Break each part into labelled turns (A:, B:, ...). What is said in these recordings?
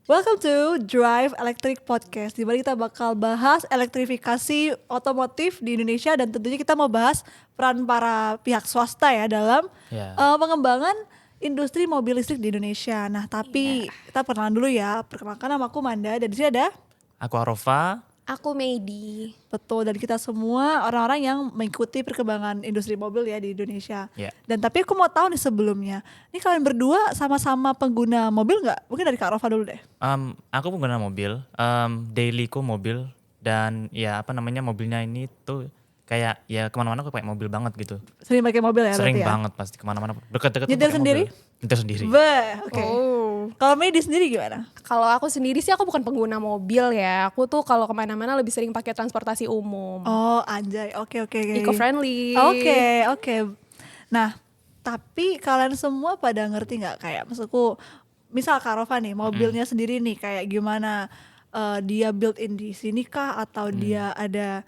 A: Welcome to Drive Electric Podcast, di mana kita bakal bahas elektrifikasi otomotif di Indonesia dan tentunya kita mau bahas peran para pihak swasta ya dalam pengembangan industri mobil listrik di Indonesia. Nah, tapi kita perkenalan dulu ya. Perkenalkan, nama aku Manda dan di sini ada
B: aku Arova.
C: Aku Medi.
A: Betul, dan kita semua orang-orang yang mengikuti perkembangan industri mobil ya di Indonesia.
B: Yeah.
A: Dan tapi aku mau tahu nih sebelumnya, ini kalian berdua sama-sama pengguna mobil nggak? Mungkin dari Kak Rova dulu deh.
B: Aku pengguna mobil, dailyku mobil, dan ya mobilnya ini tuh kayak ya kemana-mana aku pakai mobil banget gitu.
A: Sering pakai mobil ya?
B: Sering
A: berarti
B: banget pasti kemana-mana, dekat-dekat.
A: Nyetir sendiri?
B: Nyetir sendiri.
A: Oke. Kalau Medi sendiri gimana?
C: Kalau aku sendiri sih aku bukan pengguna mobil ya. Aku tuh kalau kemana-mana lebih sering pakai transportasi umum.
A: Oh anjay, oke.
C: Eco-friendly.
A: Oke. Nah, tapi kalian semua pada ngerti nggak kayak maksudku, misal Kak Rova nih, mobilnya sendiri nih kayak gimana, dia built in di sini kah atau dia ada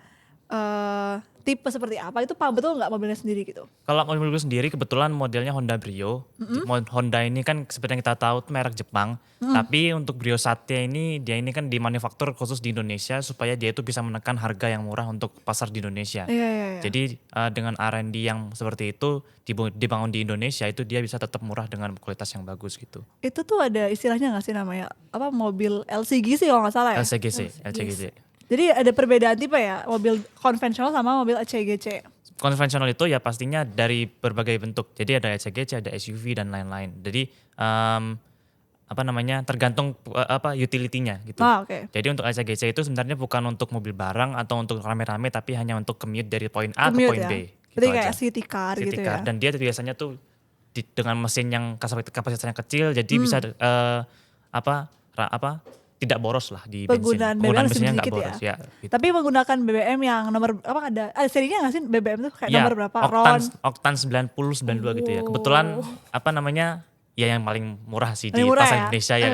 A: tipe seperti apa, itu paham betul nggak mobilnya sendiri gitu?
B: Kalau mobilku sendiri kebetulan modelnya Honda Brio. Honda ini kan seperti yang kita tahu merek Jepang. Tapi untuk Brio Satya ini, dia ini kan dimanufaktur khusus di Indonesia supaya dia itu bisa menekan harga yang murah untuk pasar di Indonesia.
A: Iya.
B: Jadi dengan R&D yang seperti itu dibangun di Indonesia, itu dia bisa tetap murah dengan kualitas yang bagus gitu.
A: Itu tuh ada istilahnya nggak sih namanya? Apa mobil LCG sih kalau nggak salah ya?
B: LCGC.
A: Jadi ada perbedaan tipe ya, mobil konvensional sama mobil LCGC.
B: Konvensional itu ya pastinya dari berbagai bentuk. Jadi ada LCGC, ada SUV dan lain-lain. Jadi tergantung utility-nya gitu.
A: Oke.
B: Jadi untuk LCGC itu sebenarnya bukan untuk mobil barang atau untuk rame-rame, tapi hanya untuk commute dari poin A ke poin
A: ya?
B: B.
A: Berarti kayak city car gitu ya.
B: Dan dia biasanya tuh dengan mesin yang kapasitasnya kecil, jadi bisa tidak boros lah di
A: Penggunaan
B: bensin.
A: BBM
B: Mesinnya nggak
A: sedikit
B: boros ya. Gitu.
A: Tapi menggunakan BBM yang nomor apa ada serinya nggak sih BBM tuh kayak nomor berapa?
B: Oktan 90 92 gitu ya. Kebetulan ya yang paling murah sih di pasar Indonesia ya.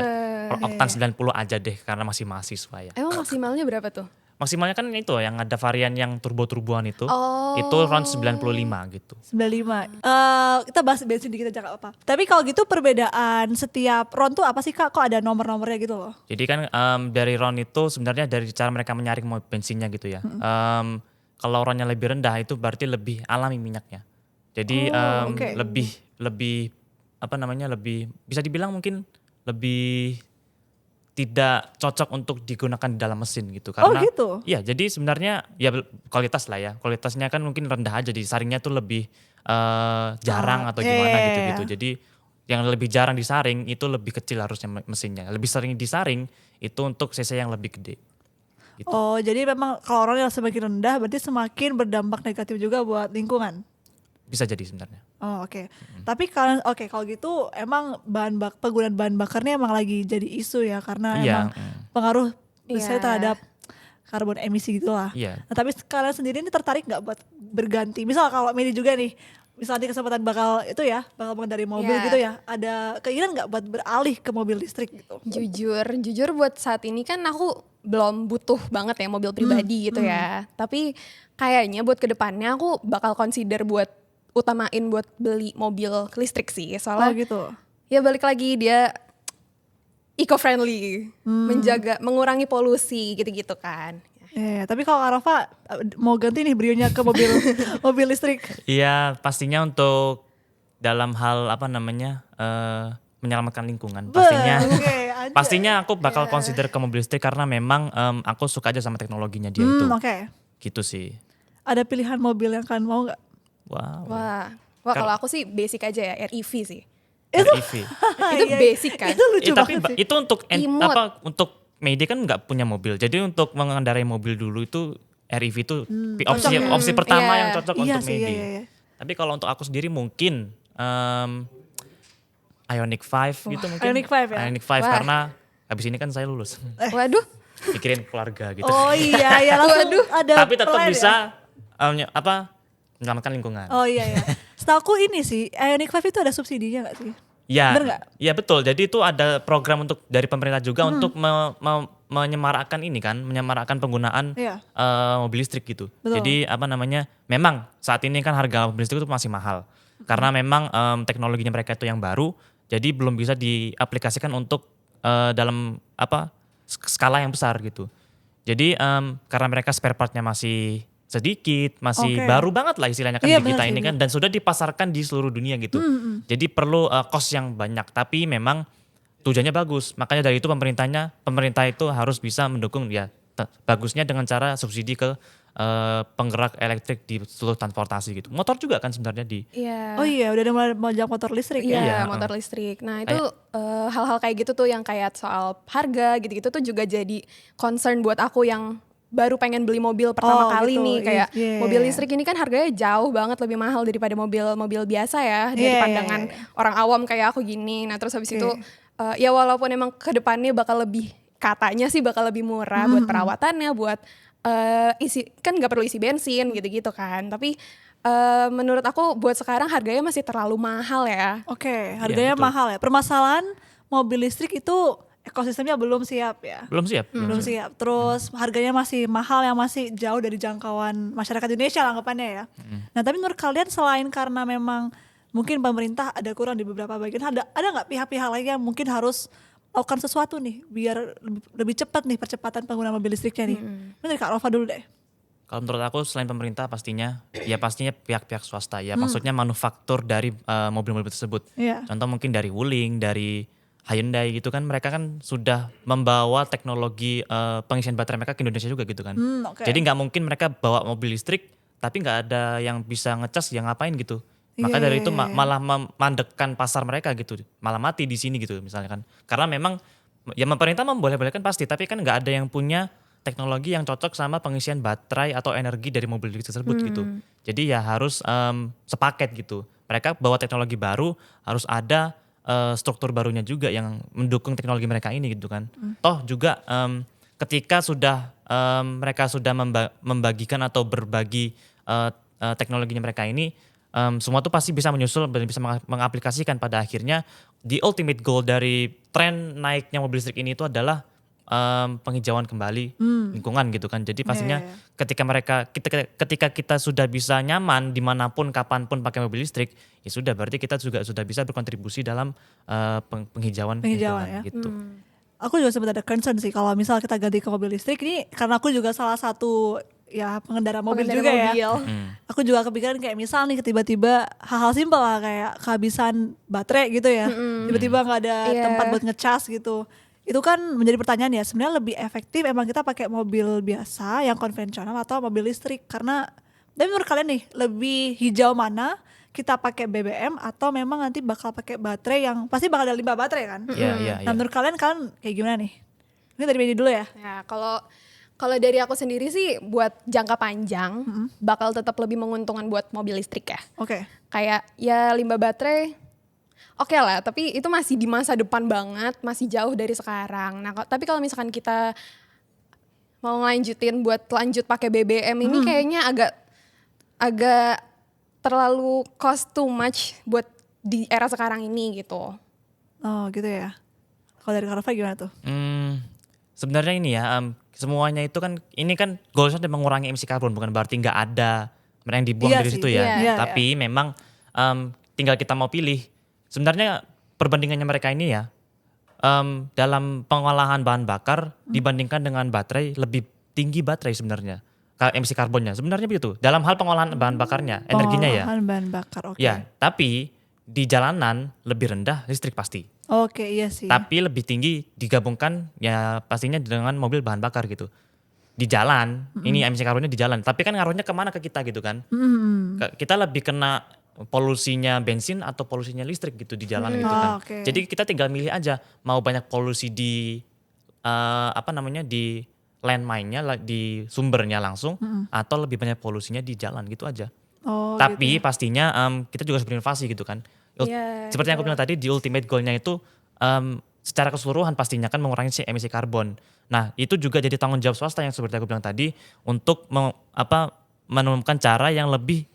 B: Oktan 90 aja deh karena masih mahasiswa ya.
C: Emang maksimalnya berapa tuh?
B: Maksimalnya kan itu yang ada varian yang turbo-turboan itu. Itu round 95 gitu.
A: 95. Kita bahas bensin dikit aja gak apa. Tapi kalau gitu perbedaan setiap round tuh apa sih Kak? Kok ada nomor-nomornya gitu loh?
B: Jadi kan dari round itu sebenarnya dari cara mereka menyaring bensinnya gitu ya. Kalau roundnya lebih rendah itu berarti lebih alami minyaknya. Jadi lebih bisa dibilang mungkin lebih tidak cocok untuk digunakan di dalam mesin gitu karena
A: gitu?
B: Ya jadi sebenarnya ya kualitas lah ya, kualitasnya kan mungkin rendah aja, jadi saringnya tuh lebih jarang atau gimana gitu. Jadi yang lebih jarang disaring itu lebih kecil harusnya mesinnya, lebih sering disaring itu untuk cc yang lebih gede gitu.
A: Oh jadi memang kalau orang yang semakin rendah berarti semakin berdampak negatif juga buat lingkungan?
B: Bisa jadi sebenarnya.
A: Oh oke. Tapi kalau gitu emang penggunaan bahan bakarnya emang lagi jadi isu ya karena emang pengaruh besar terhadap karbon emisi gitu lah. Nah, tapi kalian sendiri ini tertarik nggak buat berganti? Misal kalau Medi juga nih, misalnya kesempatan bakal mengendarai mobil gitu ya, ada keinginan nggak buat beralih ke mobil listrik gitu?
C: Jujur buat saat ini kan aku belum butuh banget ya mobil pribadi gitu ya. Tapi kayaknya buat kedepannya aku bakal consider buat utamain buat beli mobil listrik sih, soalnya
A: gitu.
C: Ya balik lagi dia eco-friendly, mengurangi polusi gitu-gitu kan.
A: Tapi kalau Arova mau ganti nih Brionya ke mobil mobil listrik?
B: Iya, pastinya untuk dalam hal menyelamatkan lingkungan. Pastinya aku bakal consider ke mobil listrik karena memang aku suka aja sama teknologinya dia itu. Gitu sih.
A: Ada pilihan mobil yang kalian mau nggak?
C: Wah, kalau aku sih basic aja ya, REV sih.
B: REV.
C: Itu basic kan.
A: Itu lucu
B: tapi
A: banget sih.
B: Itu untuk Medi kan nggak punya mobil. Jadi untuk mengendarai mobil dulu itu REV itu opsi pertama yang cocok untuk Medi. Tapi kalau untuk aku sendiri mungkin Ioniq 5 gitu mungkin.
A: Ioniq 5 ya?
B: Ioniq 5 karena habis ini kan saya lulus.
C: Waduh.
B: Mikirin keluarga gitu.
A: Oh iya langsung ada.
B: Tapi tetap bisa menyelamatkan lingkungan.
A: Oh iya. Setahu ini sih Ioniq 5 itu ada subsidinya gak sih?
B: Ya,
A: bener gak?
B: Ya betul. Jadi itu ada program dari pemerintah juga untuk menyemarakkan penggunaan mobil listrik gitu.
A: Betul.
B: Jadi memang saat ini kan harga mobil listrik itu masih mahal. Karena memang teknologinya mereka itu yang baru, jadi belum bisa diaplikasikan untuk dalam skala yang besar gitu. Jadi karena mereka spare partnya masih sedikit, masih baru banget lah istilahnya kan di kita ini kan, dan sudah dipasarkan di seluruh dunia gitu. Jadi perlu cost yang banyak, tapi memang tujuannya bagus. Makanya dari itu pemerintah itu harus bisa mendukung ya bagusnya dengan cara subsidi ke penggerak elektrik di seluruh transportasi gitu. Motor juga kan sebenarnya
A: Oh iya, udah ada model motor listrik ya.
C: Iya, motor listrik. Nah, itu hal-hal kayak gitu tuh yang kayak soal harga gitu-gitu tuh juga jadi concern buat aku yang baru pengen beli mobil pertama kali
A: gitu.
C: nih, kayak mobil listrik ini kan harganya jauh banget lebih mahal daripada mobil biasa ya, dari pandangan orang awam kayak aku gini. Nah, terus habis itu ya walaupun emang kedepannya bakal lebih, katanya sih bakal lebih murah buat perawatannya, buat isi, kan nggak perlu isi bensin gitu-gitu kan, tapi menurut aku buat sekarang harganya masih terlalu mahal ya.
A: Harganya mahal ya. Permasalahan mobil listrik itu ekosistemnya belum siap ya.
B: Belum siap.
A: Terus harganya masih mahal, yang masih jauh dari jangkauan masyarakat Indonesia lah anggapannya ya. Nah, tapi menurut kalian selain karena memang mungkin pemerintah ada kurang di beberapa bagian, ada nggak pihak-pihak lain yang mungkin harus melakukan sesuatu nih biar lebih cepat nih percepatan penggunaan mobil listriknya nih? Ini Kak Rova dulu deh.
B: Kalau menurut aku selain pemerintah pastinya pihak-pihak swasta ya, maksudnya manufaktur dari mobil-mobil tersebut. Contoh mungkin dari Wuling, dari Hyundai gitu kan, mereka kan sudah membawa teknologi pengisian baterai mereka ke Indonesia juga gitu kan. Jadi nggak mungkin mereka bawa mobil listrik tapi nggak ada yang bisa ngecas, yang ngapain gitu. Maka dari itu malah memandekkan pasar mereka gitu, malah mati di sini gitu misalnya kan. Karena memang ya pemerintah memboleh-bolehkan pasti, tapi kan nggak ada yang punya teknologi yang cocok sama pengisian baterai atau energi dari mobil listrik tersebut gitu. Jadi ya harus sepaket gitu. Mereka bawa teknologi baru, harus ada struktur barunya juga yang mendukung teknologi mereka ini gitu kan. Toh juga ketika mereka sudah membagikan atau berbagi teknologinya mereka ini, semua tuh pasti bisa menyusul dan bisa mengaplikasikan pada akhirnya the ultimate goal dari tren naiknya mobil listrik ini itu adalah penghijauan kembali lingkungan gitu kan. Jadi pastinya ketika kita sudah bisa nyaman dimanapun kapanpun pakai mobil listrik, ya sudah berarti kita juga sudah bisa berkontribusi dalam penghijauan lingkungan gitu.
A: Aku juga sempat ada concern sih kalau misal kita ganti ke mobil listrik ini, karena aku juga salah satu ya pengendara mobil juga ya. Aku juga kepikiran kayak misal nih tiba-tiba hal-hal simpel lah kayak kehabisan baterai gitu ya. Tiba-tiba nggak ada tempat buat ngecas gitu. Itu kan menjadi pertanyaan ya, sebenarnya lebih efektif emang kita pakai mobil biasa yang konvensional atau mobil listrik? Karena dan menurut kalian nih lebih hijau mana, kita pakai BBM atau memang nanti bakal pakai baterai yang pasti bakal ada limbah baterai kan? Nah, menurut kalian kayak gimana nih? Ini dari Benny dulu ya.
C: Ya, kalau dari aku sendiri sih buat jangka panjang bakal tetap lebih menguntungkan buat mobil listrik ya. Kayak ya limbah baterai oke lah, tapi itu masih di masa depan banget, masih jauh dari sekarang. Nah, tapi kalau misalkan kita mau lanjutin buat lanjut pakai BBM ini kayaknya agak terlalu cost too much buat di era sekarang ini gitu.
A: Oh gitu ya. Kalau dari Karova gimana tuh?
B: Sebenarnya ini ya, semuanya itu kan, ini kan goalsnya mengurangi emisi karbon, bukan berarti nggak ada yang dibuang dari situ ya. Tapi memang tinggal kita mau pilih. Sebenarnya perbandingannya mereka ini ya, dalam pengolahan bahan bakar dibandingkan dengan baterai, lebih tinggi baterai sebenarnya emisi karbonnya. Sebenarnya begitu. Dalam hal pengolahan bahan bakarnya, energinya ya.
A: Pengolahan bahan bakar,
B: Ya, tapi di jalanan lebih rendah listrik pasti.
A: Iya sih.
B: Tapi lebih tinggi digabungkan ya pastinya dengan mobil bahan bakar gitu. Di jalan, ini emisi karbonnya di jalan. Tapi kan ngaruhnya kemana ke kita gitu kan. Kita lebih kena polusinya bensin atau polusinya listrik gitu di jalan gitu kan. Jadi kita tinggal milih aja mau banyak polusi di di landmine-nya, di sumbernya langsung, atau lebih banyak polusinya di jalan gitu aja. Tapi gitu. Pastinya kita juga harus berinovasi gitu kan. Seperti yang aku bilang tadi, di ultimate goal-nya itu secara keseluruhan pastinya kan mengurangi emisi karbon. Nah, itu juga jadi tanggung jawab swasta yang seperti aku bilang tadi untuk menemukan cara yang lebih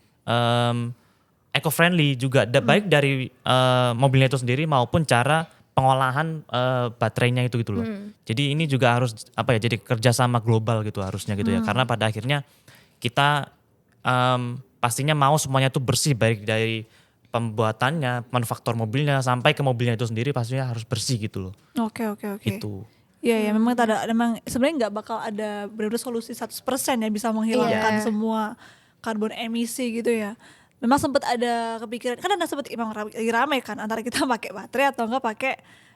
B: eco-friendly juga, baik dari mobilnya itu sendiri maupun cara pengolahan baterainya itu gitu loh. Jadi ini juga harus jadi kerjasama global gitu harusnya gitu ya. Karena pada akhirnya kita pastinya mau semuanya itu bersih, baik dari pembuatannya, manufaktur mobilnya sampai ke mobilnya itu sendiri pastinya harus bersih gitu loh.
A: Oke.
B: Itu.
A: Iya memang sebenarnya nggak bakal ada benar-benar solusi 100% ya bisa menghilangkan semua karbon emisi gitu ya. Memang sempat ada kepikiran, kan ada sempat emang lagi ramai kan antara kita pakai baterai atau enggak pakai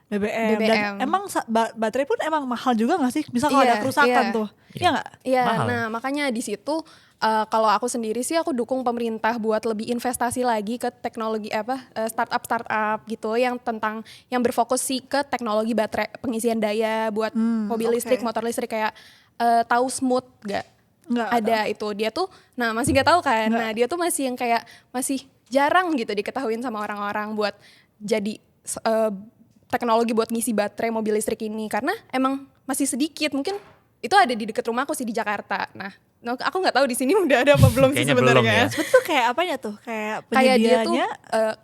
A: BBM. Dan emang baterai pun emang mahal juga gak sih? Misal kalau ada kerusakan tuh, iya gak?
C: Iya, nah makanya di situ kalau aku sendiri sih aku dukung pemerintah buat lebih investasi lagi ke teknologi startup gitu yang berfokus sih ke teknologi baterai pengisian daya buat mobil listrik, motor listrik kayak tahu Smooth gak?
A: Nggak
C: ada tahu. Itu dia tuh, nah masih nggak tahu kan? Nah dia tuh masih yang kayak masih jarang gitu diketahuin sama orang-orang buat jadi teknologi buat ngisi baterai mobil listrik ini karena emang masih sedikit. Mungkin itu ada di dekat rumahku sih di Jakarta. Nah aku nggak tahu di sini udah ada apa belum sih sebenarnya.
A: Betul kayak apanya tuh? Kayak penyediaannya?
C: Kayak dia tuh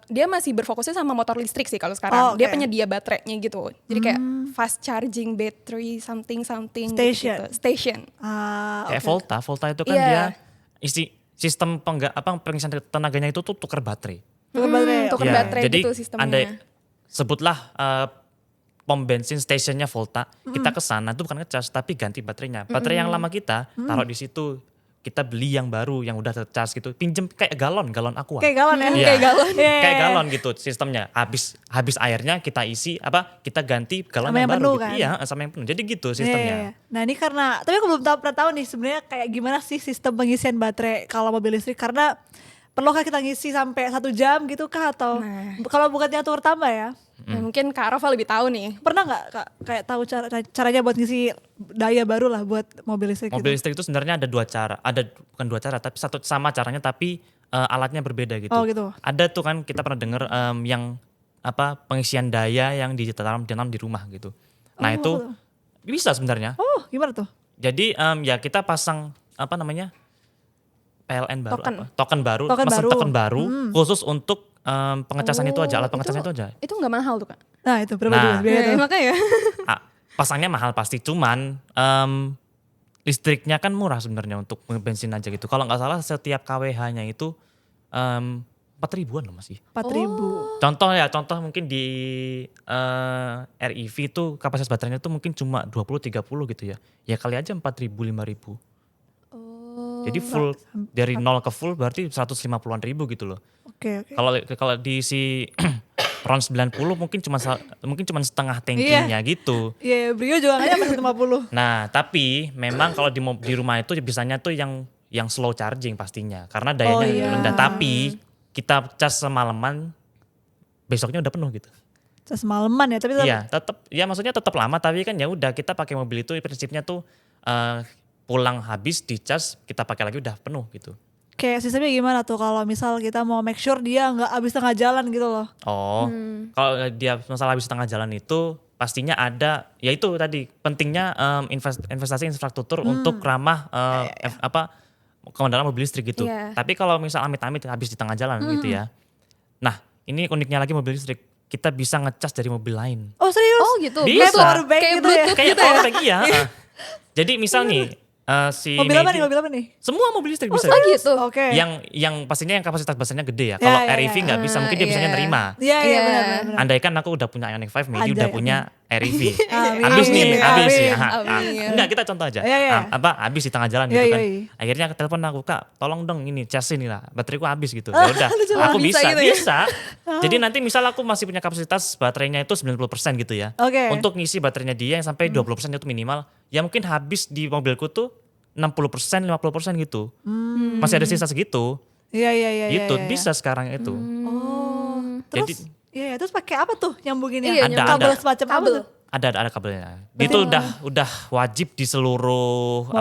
C: dia masih berfokusnya sama motor listrik sih kalau sekarang. Dia penyedia baterainya gitu. Jadi kayak fast charging battery something station.
B: Kayak Volta itu kan dia isi sistem pengisian tenaganya itu tuh tuker baterai.
C: Tuker baterai
B: jadi
C: gitu sistemnya.
B: Sebutlah pom bensin stationnya Volta, kita ke sana itu bukan ngecas tapi ganti baterainya. Baterai yang lama kita taruh di situ, kita beli yang baru yang udah tercas gitu. Pinjem kayak galon aqua.
A: Kayak galon ya?
B: Iya.
A: Kayak galon.
B: Kayak galon gitu sistemnya. Habis airnya kita isi kita ganti galon
A: sama
B: yang baru.
A: Penuh,
B: gitu.
A: kan?
B: Iya, sama yang penuh. Jadi gitu sistemnya.
A: Iya. Nah ini karena, tapi aku belum pernah tahu nih sebenarnya kayak gimana sih sistem pengisian baterai kalau mobil listrik, karena perlukah kita ngisi sampai 1 jam gitu kah atau kalau bukan diatur tambah ya?
C: Nah, mungkin Kak Rafa lebih tahu nih.
A: Pernah nggak Kak kayak tahu caranya buat ngisi daya baru lah buat mobil listrik?
B: Mobil listrik itu sebenarnya ada 2 cara, bukan 2 cara tapi satu sama caranya tapi alatnya berbeda gitu.
A: Oh gitu.
B: Ada tuh kan kita pernah dengar yang pengisian daya yang ditanam di rumah gitu. Nah itu bisa sebenarnya.
A: Oh gimana tuh?
B: Jadi ya kita pasang PLN baru token baru khusus untuk pengecasan itu aja, alat pengecasan itu aja.
C: Itu nggak mahal tuh Kak?
A: Nah itu berapa biaya tuh?
C: Makanya.
B: Pasangnya mahal pasti, cuman listriknya kan murah sebenarnya untuk bensin aja gitu. Kalau nggak salah setiap kWh-nya itu 4.000-an loh masih.
A: 4.000.
B: Contoh mungkin di REV itu kapasitas baterainya tuh mungkin cuma 20-30 gitu ya. Ya kali aja 4.000, 5.000. Jadi full dari 0 ke full berarti 150-an ribu gitu loh.
A: Oke.
B: Kalau diisi RON 90 mungkin cuma setengah tankinya gitu.
A: Iya, Brio juga nggak nyampe 150.
B: Nah, tapi memang kalau di rumah itu biasanya tuh yang slow charging pastinya karena dayanya rendah. Tapi kita cas semalaman besoknya udah penuh gitu.
A: Cas semalaman ya, tapi
B: maksudnya tetap lama tapi kan ya udah kita pakai mobil itu prinsipnya tuh pulang habis dicas kita pakai lagi udah penuh gitu.
A: Kayak sistemnya gimana tuh kalau misal kita mau make sure dia nggak habis tengah jalan gitu loh?
B: Kalau dia masalah habis tengah jalan itu pastinya ada, ya itu tadi pentingnya investasi infrastruktur untuk ramah pengendara mobil listrik gitu. Tapi kalau misal amit-amit habis di tengah jalan gitu ya, nah ini uniknya lagi mobil listrik kita bisa ngecas dari mobil lain.
A: Oh serius?
C: Oh gitu.
B: Bisa.
A: Kayak powerbank gitu ya?
B: Kayak powerbank iya. Jadi misal nih
A: mobil apa nih?
B: Semua mobil listrik bisa.
C: Oh gitu.
A: Oke.
B: Yang pastinya yang kapasitas baterainya gede ya. Kalau REV nggak bisa, mungkin dia bisanya nerima.
A: Iya benar.
B: Andaikan aku udah punya Ioniq 5, Medi udah punya REV.
A: Habis
B: ya. Enggak, kita contoh aja. Habis di tengah jalan gitu kan. Akhirnya aku telepon aku, Kak, tolong dong ini cas ini lah. Bateriku habis gitu. Ya udah, aku bisa. Jadi nanti misal aku masih punya kapasitas baterainya itu 90% gitu ya. Untuk ngisi baterainya dia yang sampai 20% itu minimal. Ya mungkin habis di mobilku tuh 60%, 50% gitu. Masih ada sisa segitu.
A: Iya.
B: Gitu, bisa sekarang itu.
A: Terus terus pakai apa tuh nyambunginnya?
B: Ada
A: kabel semacam kabel.
B: Ada kabelnya. Itu udah wajib di seluruh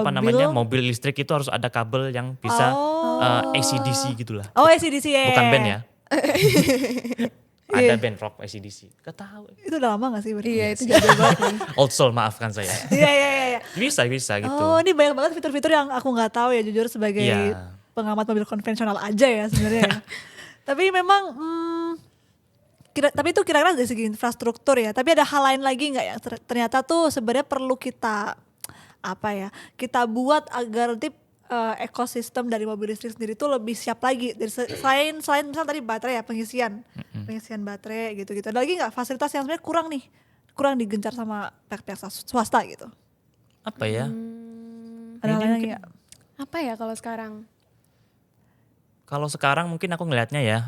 B: mobil listrik itu harus ada kabel yang bisa AC/DC gitulah.
A: Oh, AC/DC ya.
B: Bukan band ya. Ada band rock AC/DC. Gak tahu.
A: Itu udah lama gak sih?
C: Iya, itu jadul banget.
B: Old soul, maafkan saya.
A: Iya.
B: Bisa gitu.
A: Oh, ini banyak banget fitur-fitur yang aku gak tahu ya jujur sebagai pengamat mobil konvensional aja ya sebenarnya. Tapi memang tapi itu kira-kira dari segi infrastruktur ya. Tapi ada hal lain lagi nggak ya? Ternyata tuh sebenarnya perlu kita buat agar nanti ekosistem dari mobil listrik sendiri tuh lebih siap lagi. Dari selain misal tadi baterai ya, pengisian baterai gitu-gitu. Ada lagi nggak fasilitas yang sebenarnya kurang digencar sama pihak-pihak swasta gitu?
B: Apa ya?
A: Ada hal lagi nggak?
C: Apa ya kalau sekarang?
B: Kalau sekarang mungkin aku ngelihatnya ya,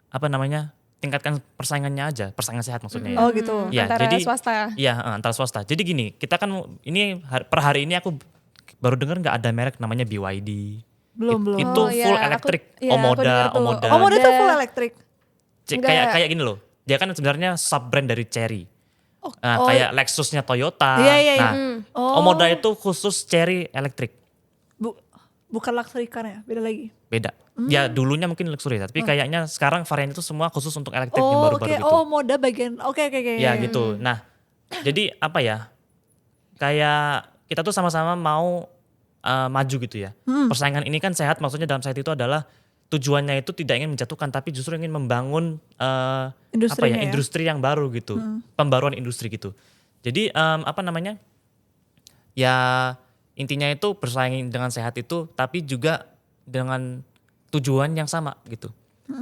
B: apa namanya, tingkatkan persaingannya aja, persaingan sehat maksudnya ya.
A: Oh gitu.
B: Ya,
C: antara
B: jadi,
C: swasta.
B: Iya, antara swasta. Jadi gini, kita kan ini per hari ini aku baru dengar nggak ada merek namanya BYD.
A: Belum.
B: Itu full elektrik. Omoda.
A: Omoda itu full elektrik.
B: Kayak gini loh. Dia kan sebenarnya sub brand dari Chery. Kayak Lexusnya Toyota.
A: Iya.
B: Nah, Omoda itu khusus Chery elektrik.
A: Bukan luxury car ya, beda lagi.
B: Beda. Ya dulunya mungkin luxury, tapi kayaknya sekarang varian itu semua khusus untuk elektrik yang baru-baru gitu.
A: Moda bagian, oke.
B: Ya gitu. Nah, jadi apa ya, kayak kita tuh sama-sama mau maju gitu ya. Persaingan ini kan sehat, maksudnya dalam sehat itu adalah tujuannya itu tidak ingin menjatuhkan, tapi justru ingin membangun industri yang baru gitu. Pembaruan industri gitu. Jadi apa namanya, ya intinya itu bersaing dengan sehat itu, tapi juga dengan tujuan yang sama gitu.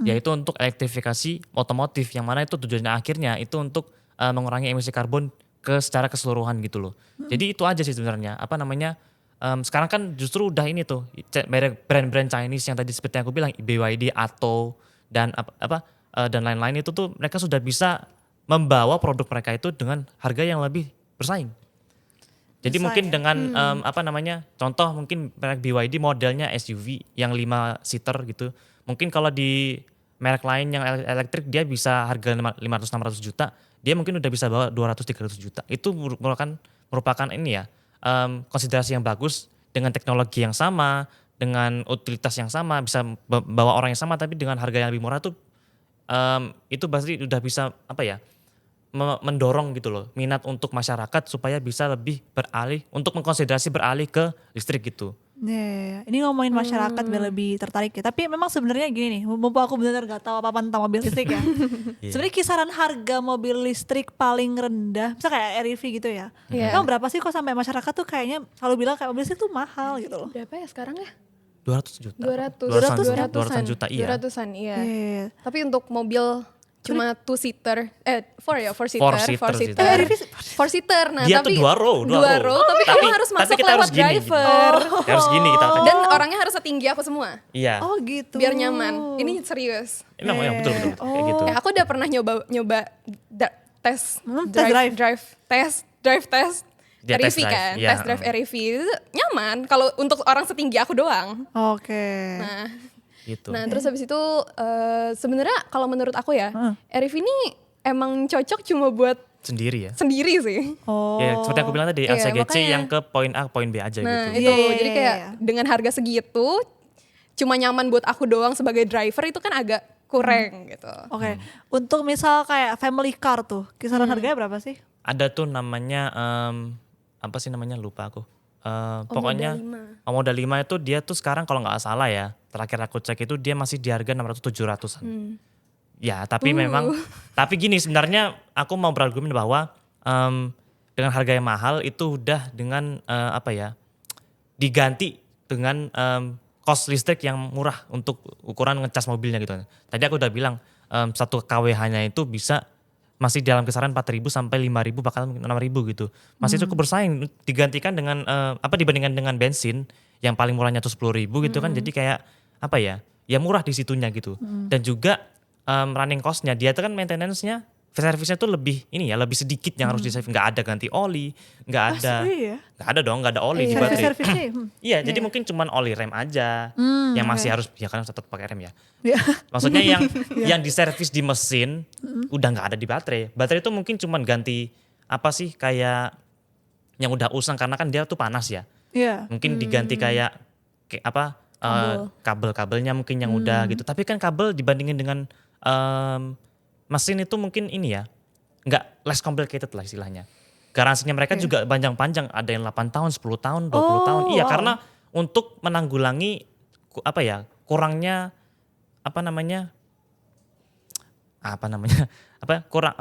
B: Yaitu untuk elektrifikasi otomotif, yang mana itu tujuannya akhirnya itu untuk mengurangi emisi karbon secara keseluruhan gitu loh. Jadi itu aja sih sebenarnya. Apa namanya, sekarang kan justru udah ini tuh, brand-brand Chinese yang tadi seperti yang aku bilang, BYD, Atto, dan dan lain-lain itu tuh mereka sudah bisa membawa produk mereka itu dengan harga yang lebih bersaing. Jadi mungkin dengan contoh mungkin merek BYD modelnya SUV yang 5 seater gitu. Mungkin kalau di merek lain yang elektrik dia bisa harga 500-600 juta, dia mungkin udah bisa bawa 200-300 juta. Itu merupakan ini ya, konsiderasi yang bagus dengan teknologi yang sama, dengan utilitas yang sama, bisa bawa orang yang sama tapi dengan harga yang lebih murah tuh itu pasti udah bisa mendorong gitu loh minat untuk masyarakat supaya bisa lebih mengkonsiderasi beralih ke listrik gitu.
A: Ini ngomongin masyarakat biar lebih tertarik ya. Tapi memang sebenarnya gini nih, mumpung aku benar-benar gak tahu apa-apa tentang mobil listrik ya. Sebenarnya kisaran harga mobil listrik paling rendah, misalnya kayak REV gitu ya. Emang berapa sih kok sampai masyarakat tuh kayaknya selalu bilang kayak mobil listrik tuh mahal gitu loh.
C: Berapa ya sekarang ya?
B: 200 juta.
C: 200-an
B: juta iya.
C: 200-an iya. Tapi untuk mobil cuma 2-seater, 4-seater. Nah,
B: dia
C: tapi
B: tuh 2 row,
C: tapi kamu harus masuk lewat driver.
B: Harus gini kita.
C: Dan orangnya harus setinggi aku semua.
B: Iya.
A: Oh gitu.
C: Biar nyaman. Ini serius.
B: Emang betul kayak gitu.
C: Aku udah pernah nyoba tes REV kan, tes drive REV itu nyaman kalau untuk orang setinggi aku doang.
A: Oke.
C: Nah,
B: gitu.
C: Nah terus habis itu sebenarnya kalau menurut aku ya REV ini emang cocok cuma buat
B: sendiri
C: sih.
B: Ya seperti aku bilang tadi, LCGC yang ke poin A poin B aja gitu.
C: Itu jadi kayak dengan harga segitu cuma nyaman buat aku doang sebagai driver itu kan agak kurang gitu.
A: Oke. Untuk misal kayak family car tuh kisaran harganya berapa sih?
B: Ada tuh namanya apa sih namanya, lupa aku. Pokoknya Omoda 5 itu dia tuh sekarang kalau nggak salah ya, terakhir aku cek itu dia masih di harga 600-700an. Ya tapi memang, tapi gini sebenarnya aku mau berargumen bahwa dengan harga yang mahal itu udah dengan diganti dengan cost listrik yang murah untuk ukuran ngecas mobilnya gitu. Tadi aku udah bilang 1 kWh-nya itu bisa masih dalam kisaran 4.000 sampai 5.000 bahkan 6.000 gitu. Masih cukup bersaing digantikan dengan dibandingkan dengan bensin yang paling murahnya tuh 10.000 gitu kan. Jadi kayak ya murah di situnya gitu. Dan juga running cost-nya dia itu kan maintenance-nya, service-nya tuh lebih sedikit yang harus di-save. Nggak ada ganti oli, nggak ada. Nggak ada dong, nggak ada oli di baterai. Iya, jadi mungkin cuman oli rem aja yang masih harus, ya kan tetap pakai rem ya. Maksudnya yang diservis di mesin udah nggak ada di baterai. Baterai itu mungkin cuman ganti kayak yang udah usang karena kan dia tuh panas ya. Mungkin diganti kayak kabel-kabelnya mungkin yang udah gitu. Tapi kan kabel dibandingin dengan mesin itu mungkin nggak less complicated lah istilahnya. Garansinya mereka juga panjang-panjang, ada yang 8 tahun, 10 tahun, 20 tahun. Iya, karena untuk menanggulangi kurangnya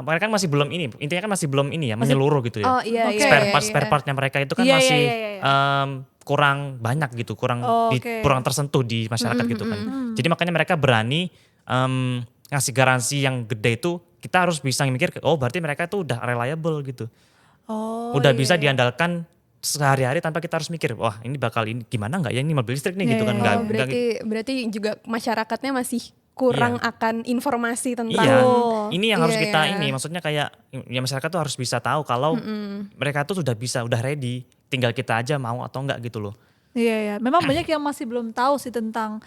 B: mereka kan masih belum intinya kan masih belum menyeluruh gitu ya.
C: Oh iya.
B: Spare partnya mereka itu kan masih kurang banyak gitu, kurang tersentuh di masyarakat gitu kan. Jadi makanya mereka berani ngasih garansi yang gede itu, kita harus bisa mikir, oh berarti mereka itu udah reliable gitu. Udah bisa diandalkan sehari-hari tanpa kita harus mikir, wah ini bakal ini gimana nggak ya ini mobil listrik nih gitu kan.
C: Berarti juga masyarakatnya masih kurang akan informasi tentang
B: ini yang harus kita ini, maksudnya kayak ya masyarakat tuh harus bisa tahu kalau mereka tuh udah ready, tinggal kita aja mau atau enggak gitu loh.
A: Iya, memang banyak yang masih belum tahu sih tentang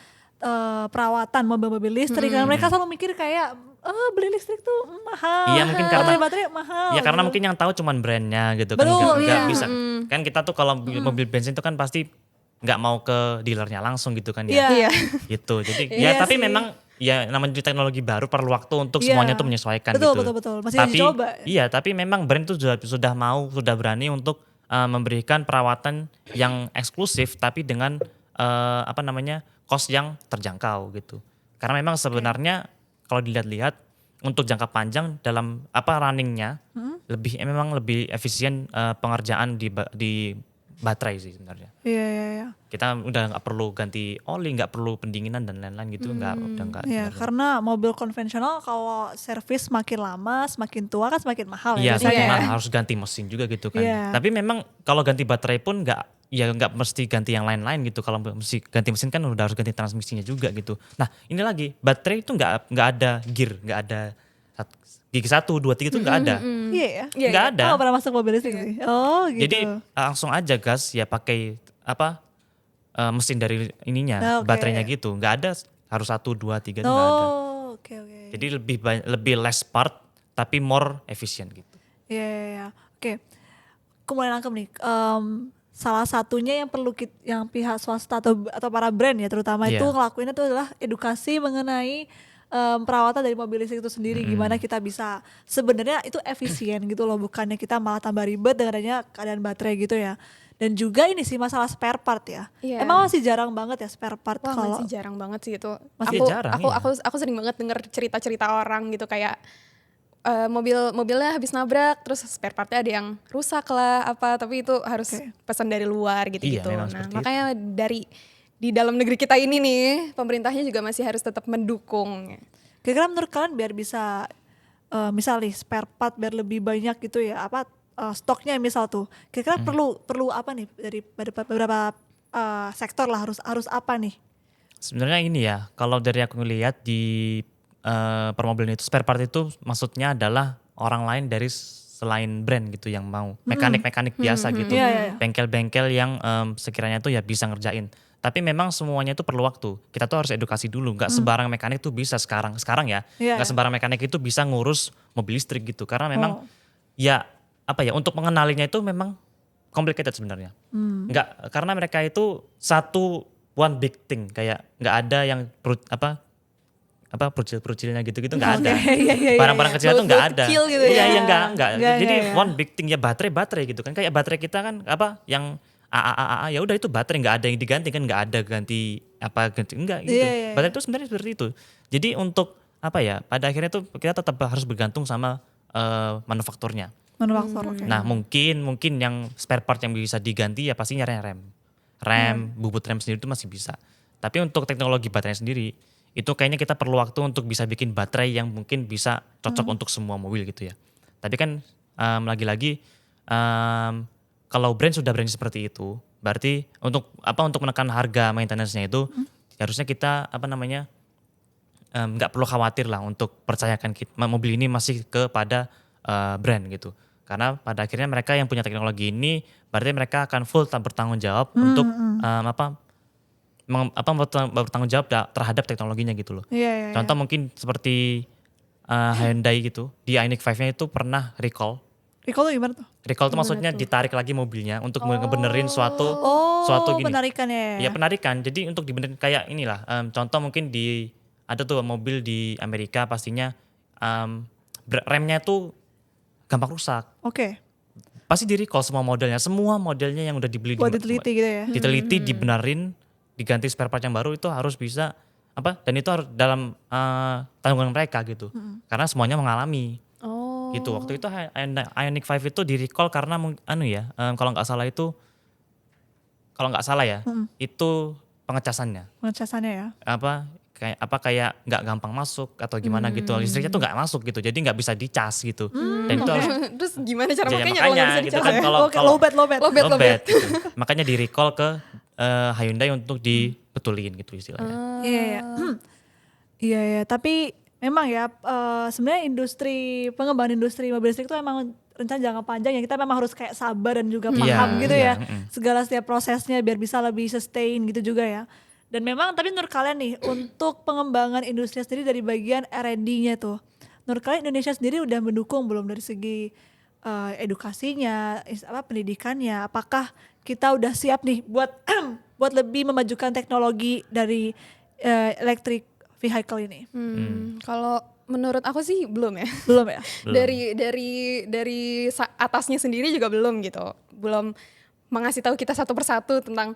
A: perawatan mobil-mobil listrik, karena mereka selalu mikir kayak beli listrik tuh mahal.
B: Iya mungkin karena
A: baterai mahal.
B: Ya karena mungkin yang tahu cuman brandnya gitu kan, nggak bisa. Kan kita tuh kalau mobil bensin tuh kan pasti nggak mau ke dealernya langsung gitu kan ya. Gitu. Jadi tapi memang ya namanya teknologi baru perlu waktu untuk semuanya tuh menyesuaikan gitu.
A: Betul. Masih dicoba.
B: Iya, tapi memang brand itu sudah berani untuk memberikan perawatan yang eksklusif tapi dengan cost yang terjangkau gitu. Karena memang sebenarnya kalau dilihat-lihat untuk jangka panjang dalam runningnya memang lebih efisien pengerjaan di baterai sih sebenarnya.
A: Iya.
B: Kita udah nggak perlu ganti oli, nggak perlu pendinginan dan lain-lain gitu, nggak.
A: Iya, karena mobil konvensional kalau servis makin lama, semakin tua kan semakin mahal.
B: Iya, semakin mahal, harus ganti mesin juga gitu kan. Tapi memang kalau ganti baterai pun nggak mesti ganti yang lain-lain gitu. Kalau mesti ganti mesin kan udah harus ganti transmisinya juga gitu. Nah ini lagi baterai itu nggak ada gear, nggak ada gigi 1, 2, 3 itu nggak ada.
A: Iya.
B: Nggak ada.
A: Nggak pernah masuk mobil listrik sih. Oh gitu.
B: Jadi langsung aja gas ya pakai mesin dari ininya, baterainya gitu. Nggak ada harus 1, 2, 3 itu nggak ada.
A: Oke.
B: Jadi lebih less part tapi more efficient gitu.
A: Iya. Oke. Kemudian nangkep nih. Salah satunya yang perlu yang pihak swasta atau para brand ya terutama itu ngelakuin itu adalah edukasi mengenai perawatan dari mobil listrik itu sendiri. Gimana kita bisa sebenarnya itu efisien gitu loh, bukannya kita malah tambah ribet dengan adanya keadaan baterai gitu ya. Dan juga ini sih masalah spare part ya. Emang masih jarang banget ya spare part.
C: Masih jarang banget sih itu. Aku sering banget denger cerita-cerita orang gitu kayak mobilnya habis nabrak terus spare partnya ada yang rusak lah tapi itu harus pesan dari luar gitu-gitu. Nah makanya di dalam negeri kita ini nih pemerintahnya juga masih harus tetap mendukung.
A: Kira-kira menurut kalian biar bisa misalnya spare part biar lebih banyak gitu ya stoknya misal tuh kira-kira perlu apa nih dari beberapa sektor lah harus apa nih?
B: Sebenarnya ini ya kalau dari aku ngelihat di permobilan itu spare part itu maksudnya adalah orang lain dari selain brand gitu yang mau mekanik biasa gitu, bengkel-bengkel yang sekiranya tuh ya bisa ngerjain. Tapi memang semuanya itu perlu waktu. Kita tuh harus edukasi dulu. Nggak sembarang mekanik tuh bisa sekarang ya. Nggak sembarang mekanik itu bisa ngurus mobil listrik gitu. Karena memang untuk mengenalinya itu memang complicated sebenarnya. Karena mereka itu one big thing, kayak nggak ada yang perucil-perucilnya gitu-gitu nggak ada. Barang-barang kecil itu nggak ada.
A: Gitu
B: nggak. Jadi one big thing ya baterai gitu kan. Kayak baterai kita kan yang AA ya udah itu baterai, nggak ada yang diganti kan, nggak ada ganti enggak gitu. Baterai itu sebenarnya seperti itu. Jadi untuk pada akhirnya tuh kita tetap harus bergantung sama manufakturnya. Nah mungkin yang spare part yang bisa diganti ya pastinya rem, bubut rem sendiri itu masih bisa. Tapi untuk teknologi baterai sendiri itu kayaknya kita perlu waktu untuk bisa bikin baterai yang mungkin bisa cocok untuk semua mobil gitu ya. Tapi kan lagi-lagi kalau brand sudah berani seperti itu, berarti untuk menekan harga maintenance-nya itu harusnya kita nggak perlu khawatir lah untuk percayakan mobil ini masih kepada brand gitu. Karena pada akhirnya mereka yang punya teknologi ini berarti mereka akan full bertanggung jawab untuk bertanggung jawab terhadap teknologinya gitu loh. Contoh mungkin seperti Hyundai gitu, di Ioniq 5-nya itu pernah recall.
A: Recall tuh gimana tuh?
B: Recall tuh maksudnya ditarik lagi mobilnya untuk ngebenerin suatu gini.
A: Penarikan ya?
B: Ya penarikan, jadi untuk dibenerin kayak inilah. Contoh mungkin ada tuh mobil di Amerika pastinya remnya tuh gampang rusak. Pasti di recall semua modelnya yang udah dibeli.
A: Diteliti gitu ya?
B: Diteliti, dibenerin, diganti spare part yang baru itu harus bisa dan itu harus dalam tanggungan mereka gitu. Karena semuanya mengalami. Gitu. Waktu itu Ioniq 5 itu di recall karena kalau nggak salah itu kalau nggak salah ya, itu pengecasannya.
A: Pengecasannya ya.
B: Kayak nggak gampang masuk atau gimana gitu, listriknya tuh nggak masuk gitu, jadi nggak bisa dicas gitu. Dan itu harus
C: terus gimana cara
B: ya,
C: makanya
B: makanya
C: bisa
B: gitu
C: dicas
B: kan
C: ya?
B: kalau
C: Lowbat.
B: gitu. Makanya di recall ke Hyundai untuk dibetulin gitu istilahnya.
A: Iya. Iya ya, tapi memang ya sebenarnya pengembangan industri mobil listrik itu emang rencana jangka panjang ya, kita memang harus kayak sabar dan juga paham gitu ya segala setiap prosesnya biar bisa lebih sustain gitu juga ya. Dan memang tapi menurut kalian nih untuk pengembangan industri sendiri dari bagian R&D-nya tuh, menurut kalian Indonesia sendiri udah mendukung belum dari segi edukasinya, pendidikannya? Apakah kita udah siap nih buat buat lebih memajukan teknologi dari electric vehicle ini?
C: Kalau menurut aku sih belum ya.
A: Belum ya?
C: Dari atasnya sendiri juga belum gitu. Belum mengasih tahu kita satu persatu tentang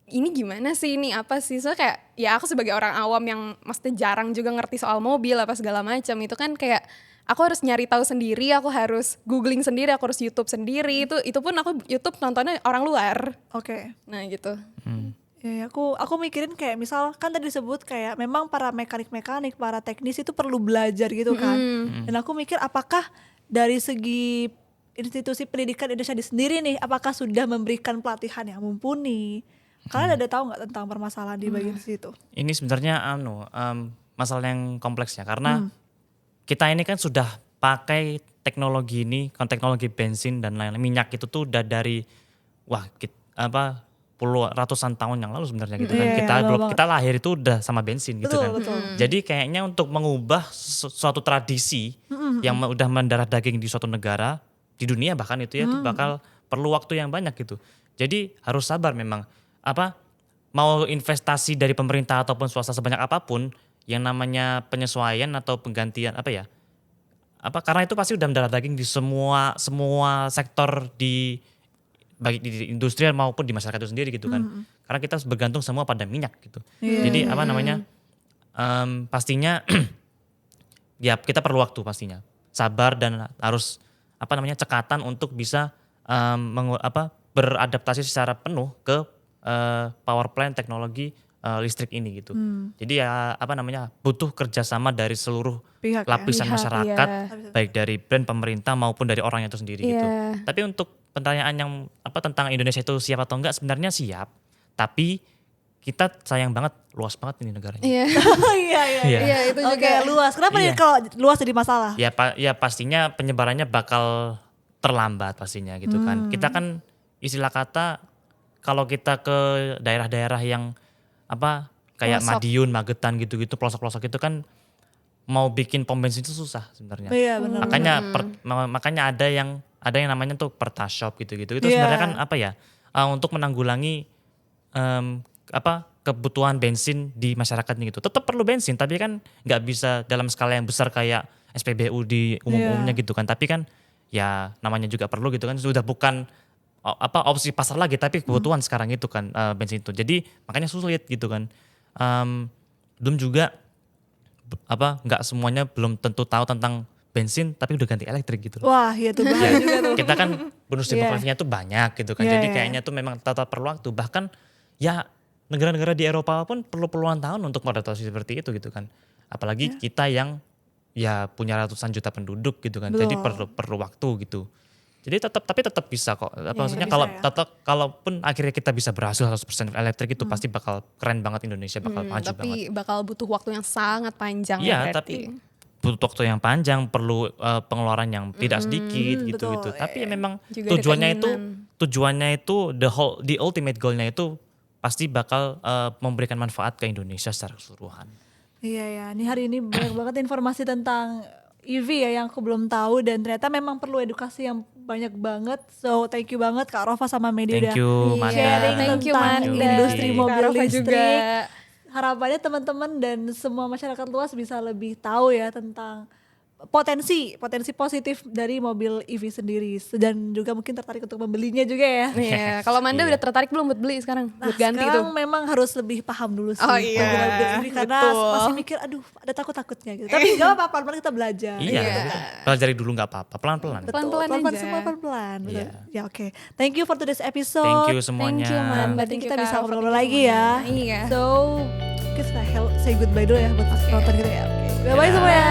C: ini gimana sih, ini apa sih. So kayak ya aku sebagai orang awam yang maksudnya jarang juga ngerti soal mobil apa segala macam, itu kan kayak aku harus nyari tahu sendiri, aku harus googling sendiri, aku harus YouTube sendiri. Itu pun aku YouTube nontonnya orang luar.
A: Oke.
C: Nah gitu.
A: Ya, aku mikirin kayak misal kan tadi disebut kayak memang para mekanik, para teknisi itu perlu belajar gitu kan. Dan aku mikir apakah dari segi institusi pendidikan Indonesia sendiri nih, apakah sudah memberikan pelatihan yang mumpuni? Kalian ada tahu nggak tentang permasalahan di bagian situ?
B: Ini sebenarnya masalah yang kompleks ya, karena kita ini kan sudah pakai teknologi ini, kan teknologi bensin dan lain-lain, minyak itu tuh udah dari ratusan tahun yang lalu sebenarnya gitu kan. Kita lahir itu udah sama bensin gitu kan.
A: Betul.
B: Jadi kayaknya untuk mengubah suatu tradisi yang udah mendarah daging di suatu negara, di dunia bahkan itu ya, itu bakal perlu waktu yang banyak gitu. Jadi harus sabar memang. Mau investasi dari pemerintah ataupun swasta sebanyak apapun, yang namanya penyesuaian atau penggantian karena itu pasti udah mendarah daging di semua sektor baik di industri maupun di masyarakat itu sendiri gitu kan. Karena kita bergantung semua pada minyak gitu. Jadi pastinya ya kita perlu waktu pastinya. Sabar dan harus cekatan untuk bisa beradaptasi secara penuh ke power plant teknologi listrik ini gitu. Jadi ya butuh kerjasama dari seluruh lapisan masyarakat, baik dari brand pemerintah maupun dari orang itu sendiri gitu. Tapi untuk pertanyaan yang tentang Indonesia itu siap atau enggak, sebenarnya siap. Tapi kita sayang banget, luas banget ini negaranya.
A: Iya itu juga luas. Kenapa nih kalau luas jadi masalah?
B: Ya pastinya penyebarannya bakal terlambat pastinya gitu kan. Kita kan istilah kata kalau kita ke daerah-daerah yang kayak pelosok. Madiun, Magetan gitu-gitu, pelosok-pelosok itu kan mau bikin pom bensin itu susah sebenarnya.
A: Iya benar.
B: Makanya ada yang namanya tuh Pertashop gitu-gitu. Itu sebenarnya kan untuk menanggulangi kebutuhan bensin di masyarakatnya gitu. Tetap perlu bensin tapi kan nggak bisa dalam skala yang besar kayak SPBU di umum-umumnya gitu kan. Tapi kan ya namanya juga perlu gitu kan. Sudah bukan opsi pasar lagi tapi kebutuhan sekarang itu kan bensin itu. Jadi makanya sulit gitu kan. Belum juga nggak semuanya belum tentu tahu tentang bensin tapi udah ganti elektrik gitu.
A: Wah, iya tuh bahaya juga tuh.
B: Kita kan bonus demografinya tuh banyak gitu kan. Jadi kayaknya tuh memang tetap perlu waktu. Bahkan ya negara-negara di Eropa pun perlu puluhan tahun untuk beradaptasi seperti itu gitu kan. Apalagi kita yang ya punya ratusan juta penduduk gitu kan. Jadi perlu waktu gitu. Jadi tetap bisa kok. Maksudnya kalaupun akhirnya kita bisa berhasil 100% elektrik itu pasti bakal keren banget Indonesia, bakal maju banget.
C: Tapi bakal butuh waktu yang sangat panjang
B: ya berarti. Tapi butuh waktu yang panjang, perlu pengeluaran yang tidak sedikit gitu-gitu. Tapi ya memang tujuannya itu the ultimate goalnya itu pasti bakal memberikan manfaat ke Indonesia secara keseluruhan.
A: Iya ya, ini hari ini banyak banget informasi tentang EV ya yang aku belum tahu dan ternyata memang perlu edukasi yang banyak banget. So thank you banget Kak Rova sama Medi udah sharing tentang industri mobil listrik. Harapannya teman-teman dan semua masyarakat luas bisa lebih tahu ya tentang potensi positif dari mobil EV sendiri dan juga mungkin tertarik untuk membelinya juga ya.
C: Iya, kalau Manda udah tertarik belum buat beli sekarang? Buat ganti tuh.
A: Sekarang memang harus lebih paham dulu sih.
C: Oh iya,
A: karena masih mikir aduh ada takut-takutnya gitu. Tapi gak apa-apa, pelan-pelan kita belajar.
B: Iya, pelajari dulu gak apa-apa, pelan-pelan.
C: Pelan-pelan aja.
A: Semua pelan-pelan. Ya oke. Thank you for today's episode.
B: Thank you semuanya.
C: Thank you Man.
A: Berarti kita bisa ngobrol lagi ya.
C: Iya.
A: So, kita say goodbye dulu ya buat nonton gitu ya. Oke. Bye-bye semuanya.